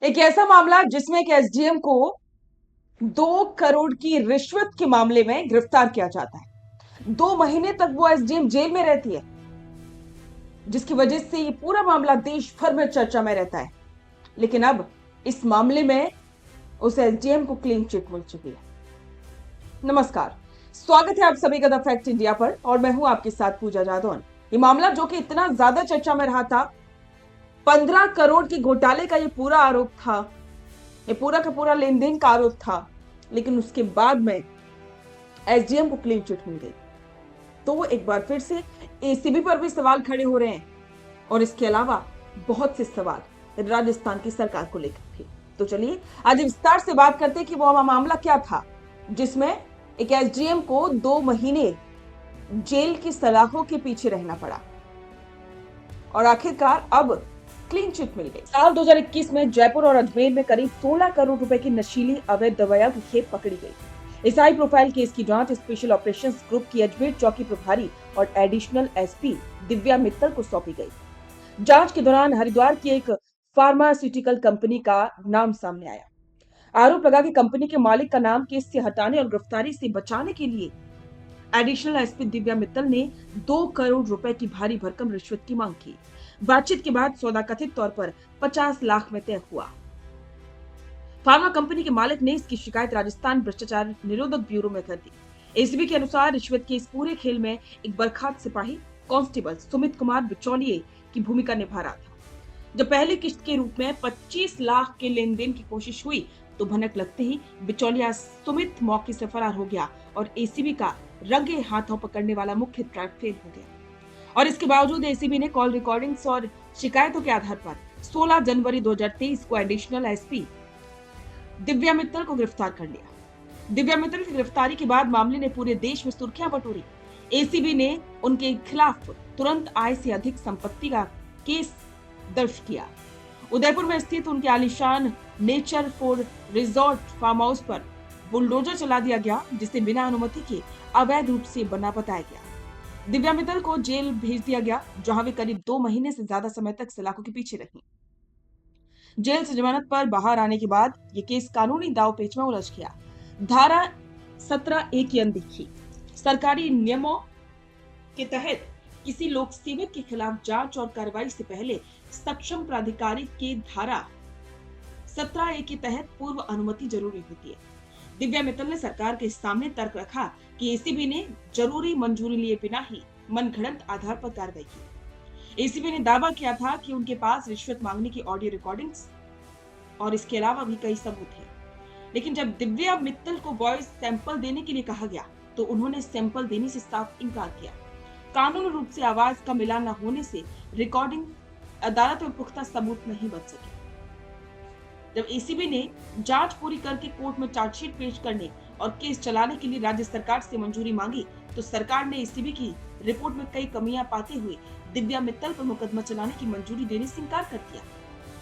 एक ऐसा मामला जिसमें एक एसडीएम को 2 करोड़ की रिश्वत के मामले में गिरफ्तार किया जाता है। 2 महीने तक वो एसडीएम जेल में रहती है, जिसकी वजह से ये पूरा मामला देश भर में चर्चा में रहता है। लेकिन अब इस मामले में उस एसडीएम को क्लीन चिट मिल चुकी है। नमस्कार, स्वागत है आप सभी का द फैक्ट इंडिया पर और मैं हूं आपके साथ पूजा जादौन। ये मामला जो कि इतना ज्यादा चर्चा में रहा था, 15 करोड़ के घोटाले का ये पूरा आरोप था, ये पूरा का पूरा लेन देन का आरोप था, लेकिन उसके बाद में एसडीएम को क्लीन चिट मिल गई। तो एक बार फिर से एसीबी पर भी सवाल खड़े हो रहे हैं और इसके अलावा बहुत से सवाल राजस्थान की सरकार को लेकर भी। तो चलिए आज विस्तार से बात करते हैं कि वो मामला क्या था जिसमें एक एसडीएम को 2 महीने जेल की सलाखों के पीछे रहना पड़ा और आखिरकार अब क्लीन चिट मिल गई। साल 2021 में जयपुर और अजमेर में करीब 16 करोड़ रुपए की नशीली अवैध दवाइयां की खेप पकड़ी गई। इस हाई प्रोफाइल केस की जांच स्पेशल ऑपरेशंस ग्रुप की अजमेर चौकी प्रभारी और एडिशनल एसपी दिव्या मित्तल को सौंपी गई। जांच के दौरान हरिद्वार की एक फार्मास्यूटिकल कंपनी का नाम सामने आया। आरोप लगा कि कंपनी के मालिक का नाम केस से हटाने और गिरफ्तारी से बचाने के लिए एडिशनल एसपी दिव्या मित्तल ने 2 करोड़ रुपए की भारी भरकम रिश्वत की मांग की। बातचीत के बाद सौदा कथित तौर पर 50 लाख में तय हुआ। फार्मा कंपनी के मालिक ने इसकी शिकायत राजस्थान भ्रष्टाचार निरोधक ब्यूरो में कर दी। एसीबी के अनुसार रिश्वत के इस पूरे खेल में एक बर्खास्त सिपाही कांस्टेबल सुमित कुमार बिचौलिए की भूमिका निभा रहा था। जब पहली किस्त के रूप में 25 लाख के लेन देन की कोशिश हुई तो भनक लगते ही बिचौलिया सुमित मौके से फरार हो गया और एसीबी का रंगे हाथों पकड़ने वाला मुख्य ट्रैप फेल हो गया। और इसके बावजूद एसीबी ने कॉल रिकॉर्डिंग्स और शिकायतों के आधार पर 16 जनवरी 2023 को एडिशनल एसपी दिव्या मित्तल को गिरफ्तार कर लिया। दिव्या मित्तल की गिरफ्तारी के बाद मामले ने पूरे देश में सुर्खियां बटोरी। एसीबी ने उनके खिलाफ तुरंत आय से अधिक संपत्ति का केस दर्ज किया। उदयपुर में स्थित उनके आलीशान nature for resort farm house पर बुलडोजर चला दिया गया, जिसे बिना अनुमति के अवैध रूप से बना बताया गया। दिव्या मित्तल को जेल भेज दिया गया, जहां वे करीब 2 महीने से ज्यादा समय तक सलाखों के पीछे रही। जेल से जमानत पर बाहर आने के बाद ये केस कानूनी दांवपेच में उलझ गया। धारा 17A की अनदेखी। सरकारी नियमों के तहत किसी लोक सेवक के खिलाफ जांच और कार्रवाई से पहले सक्षम प्राधिकारी के धारा 17A के तहत पूर्व अनुमति जरूरी होती है। दिव्या मित्तल ने सरकार के सामने तर्क रखा कि एसीबी ने जरूरी मंजूरी लिए बिना ही मनगढ़ंत आधार पर कार्रवाई की। एसीबी ने दावा किया था कि उनके पास रिश्वत मांगने की ऑडियो रिकॉर्डिंग्स और इसके अलावा भी कई सबूत हैं। लेकिन जब दिव्या मित्तल को वॉइस सैंपल देने के लिए कहा गया तो उन्होंने सैंपल देने से साफ इनकार किया। कानूनी रूप से आवाज का मिलान न होने से रिकॉर्डिंग अदालत में पुख्ता सबूत नहीं बन सके। जब एसीबी ने जांच पूरी करके कोर्ट में चार्जशीट पेश करने और केस चलाने के लिए राज्य सरकार से मंजूरी मांगी तो सरकार ने एसीबी की रिपोर्ट में कई कमियां पाते हुए दिव्या मित्तल पर मुकदमा चलाने की मंजूरी देने से इनकार कर दिया।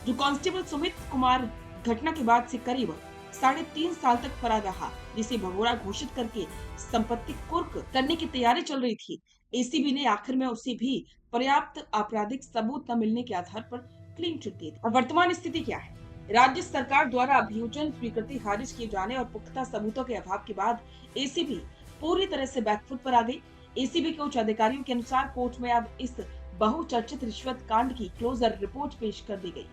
जो कांस्टेबल सुमित कुमार घटना के बाद से करीब 3.5 साल तक फरार रहा, जिसे भगोड़ा घोषित करके संपत्ति कुर्क करने की तैयारी चल रही थी। एसीबी ने आखिर में उसे भी पर्याप्त आपराधिक सबूत न मिलने के आधार पर क्लीन चिट दे दी। और वर्तमान स्थिति क्या है? राज्य सरकार द्वारा अभियोजन स्वीकृति खारिज किए जाने और पुख्ता सबूतों के अभाव के बाद एसीबी पूरी तरह से बैकफुट पर आ गई। एसीबी के उच्च अधिकारियों के अनुसार कोर्ट में अब इस बहुचर्चित रिश्वत कांड की क्लोजर रिपोर्ट पेश कर दी गई।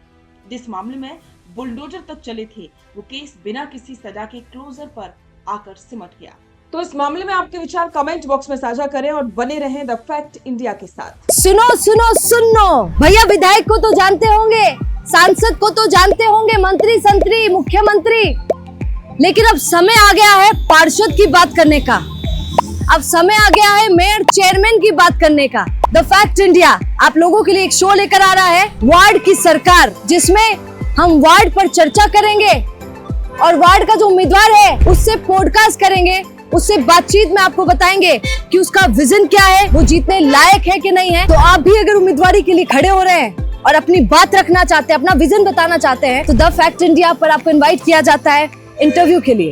जिस मामले में बुलडोजर तक चले थे, वो केस बिना किसी सजा के क्लोजर पर आकर सिमट गया। तो इस मामले में आपके विचार कमेंट बॉक्स में साझा करें और बने रहें द फैक्ट इंडिया के साथ। सुनो सुनो सुनो भैया, विधायक को तो जानते होंगे, सांसद को तो जानते होंगे, मंत्री संतरी मुख्यमंत्री, लेकिन अब समय आ गया है पार्षद की बात करने का। अब समय आ गया है मेयर चेयरमैन की बात करने का। द फैक्ट इंडिया आप लोगों के लिए एक शो लेकर आ रहा है, वार्ड की सरकार, जिसमें हम वार्ड पर चर्चा करेंगे और वार्ड का जो उम्मीदवार है उससे पॉडकास्ट करेंगे, उससे बातचीत में आपको बताएंगे कि उसका विजन क्या है, वो जीतने लायक है कि नहीं है। तो आप भी अगर उम्मीदवारी के लिए खड़े हो रहे हैं और अपनी बात रखना चाहते हैं, अपना विजन बताना चाहते हैं, तो द फैक्ट इंडिया पर आपको इनवाइट किया जाता है इंटरव्यू के लिए।